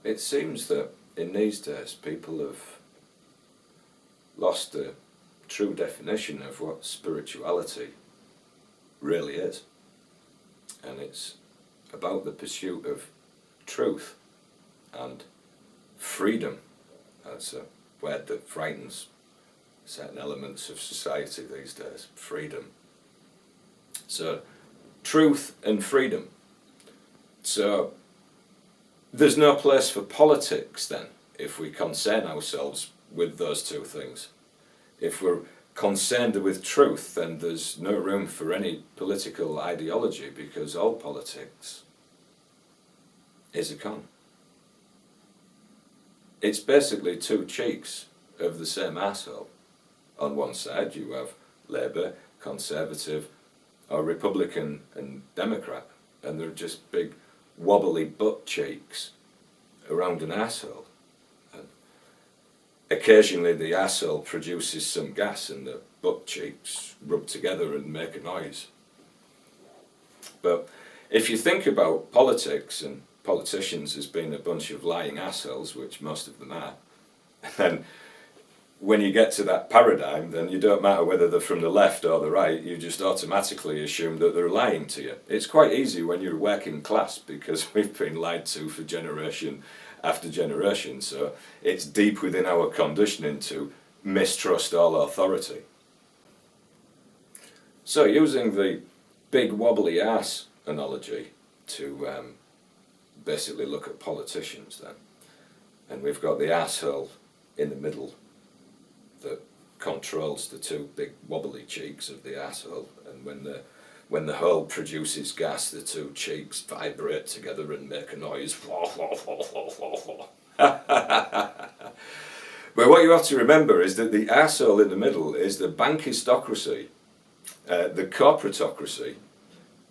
it seems that in these days people have lost the true definition of what spirituality really is. And it's about the pursuit of truth and freedom. That's a word that frightens certain elements of society these days. Freedom. So, truth and freedom. So, there's no place for politics then, if we concern ourselves with those two things. If we're concerned with truth, then there's no room for any political ideology, because all politics is a con. It's basically two cheeks of the same asshole. On one side you have Labour, Conservative, or Republican and Democrat, and they're just big wobbly butt cheeks around an asshole. And occasionally the asshole produces some gas and the butt cheeks rub together and make a noise. But if you think about politics and politicians as being a bunch of lying assholes, which most of them are, then when you get to that paradigm, then you don't matter whether they're from the left or the right, you just automatically assume that they're lying to you. It's quite easy when you're working class, because we've been lied to for generation after generation, so it's deep within our conditioning to mistrust all authority. So using the big wobbly ass analogy to basically look at politicians then, and we've got the asshole in the middle that controls the two big wobbly cheeks of the asshole, and when the hole produces gas, the two cheeks vibrate together and make a noise. But what you have to remember is that the asshole in the middle is the bankistocracy, the corporatocracy,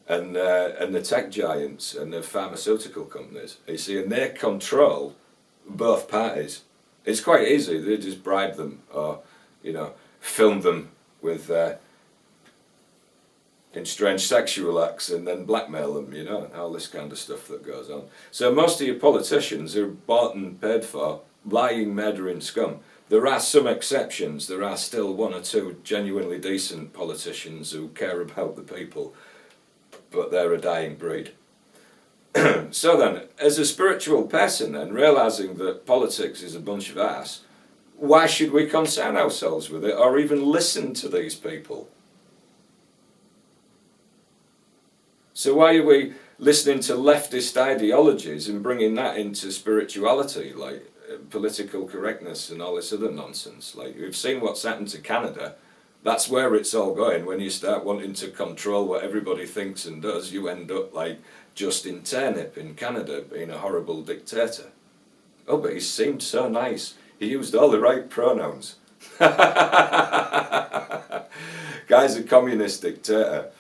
and the tech giants and the pharmaceutical companies. You see, and they control both parties. It's quite easy. They just bribe them, or film them with in strange sexual acts, and then blackmail them. All this kind of stuff that goes on. So most of your politicians are bought and paid for, lying, murdering scum. There are some exceptions. There are still one or two genuinely decent politicians who care about the people, but they're a dying breed. So then, as a spiritual person then, realising that politics is a bunch of ass, why should we concern ourselves with it, or even listen to these people? So why are we listening to leftist ideologies and bringing that into spirituality, like political correctness and all this other nonsense? Like, we've seen what's happened to Canada. That's where it's all going. When you start wanting to control what everybody thinks and does, you end up like Justin Turnip in Canada, being a horrible dictator. Oh, but he seemed so nice. He used all the right pronouns. Guy's a communist dictator.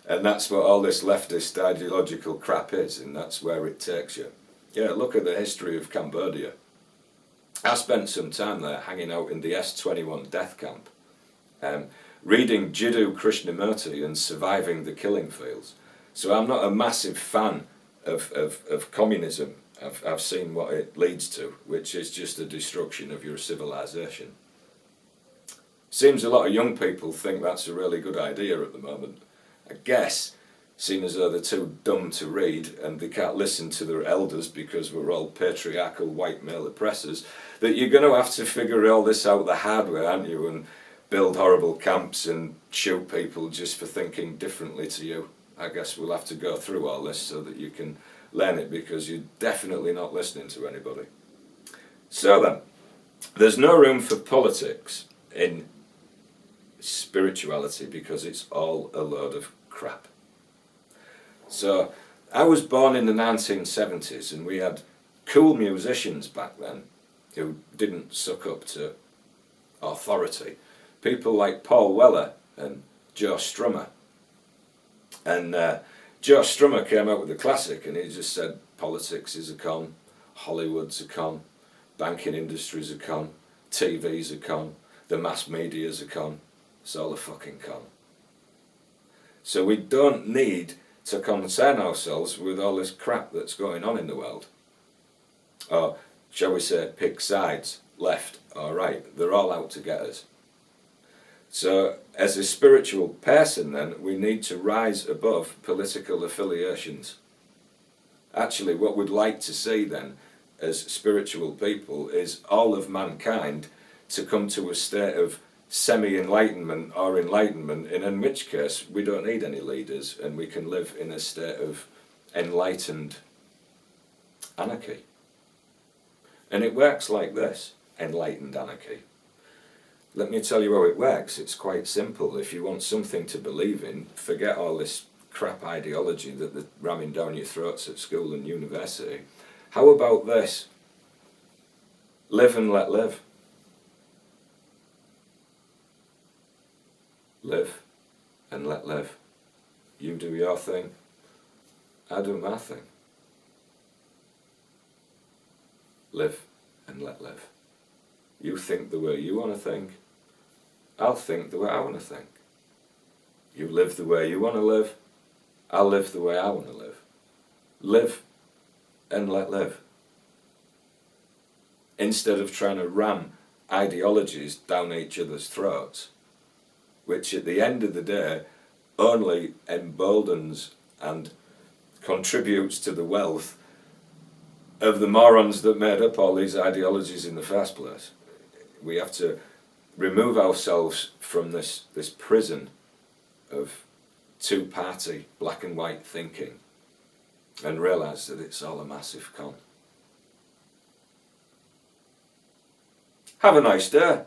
And that's what all this leftist ideological crap is, and that's where it takes you. Yeah, look at the history of Cambodia. I spent some time there hanging out in the S21 death camp, reading Jiddu Krishnamurti and Surviving the Killing Fields. So I'm not a massive fan of communism. I've seen what it leads to, which is just the destruction of your civilization. Seems a lot of young people think that's a really good idea at the moment. I guess, seeing as though they're too dumb to read and they can't listen to their elders because we're all patriarchal white male oppressors, that you're going to have to figure all this out the hard way, aren't you, and build horrible camps and shoot people just for thinking differently to you. I guess we'll have to go through all this so that you can learn it, because you're definitely not listening to anybody. So then, there's no room for politics in spirituality, because it's all a load of crap. So I was born in the 1970s, and we had cool musicians back then who didn't suck up to authority. People like Paul Weller and Joe Strummer. And Joe Strummer came out with a classic, and he just said politics is a con, Hollywood's a con, banking industry's a con, TV's a con, the mass media's a con. It's all a fucking con. So we don't need to concern ourselves with all this crap that's going on in the world. Or shall we say, pick sides, left or right. They're all out to get us. So as a spiritual person then, we need to rise above political affiliations. Actually, what we'd like to see then, as spiritual people, is all of mankind to come to a state of semi-enlightenment or enlightenment, and in which case we don't need any leaders and we can live in a state of enlightened anarchy. And it works like this, enlightened anarchy. Let me tell you how it works. It's quite simple. If you want something to believe in, forget all this crap ideology that they're ramming down your throats at school and university. How about this? Live and let live. Live and let live. You do your thing, I do my thing. Live and let live. You think the way you want to think, I'll think the way I want to think. You live the way you want to live, I'll live the way I want to live. Live and let live. Instead of trying to ram ideologies down each other's throats, which at the end of the day only emboldens and contributes to the wealth of the morons that made up all these ideologies in the first place. We have to remove ourselves from this prison of two-party black and white thinking and realise that it's all a massive con. Have a nice day.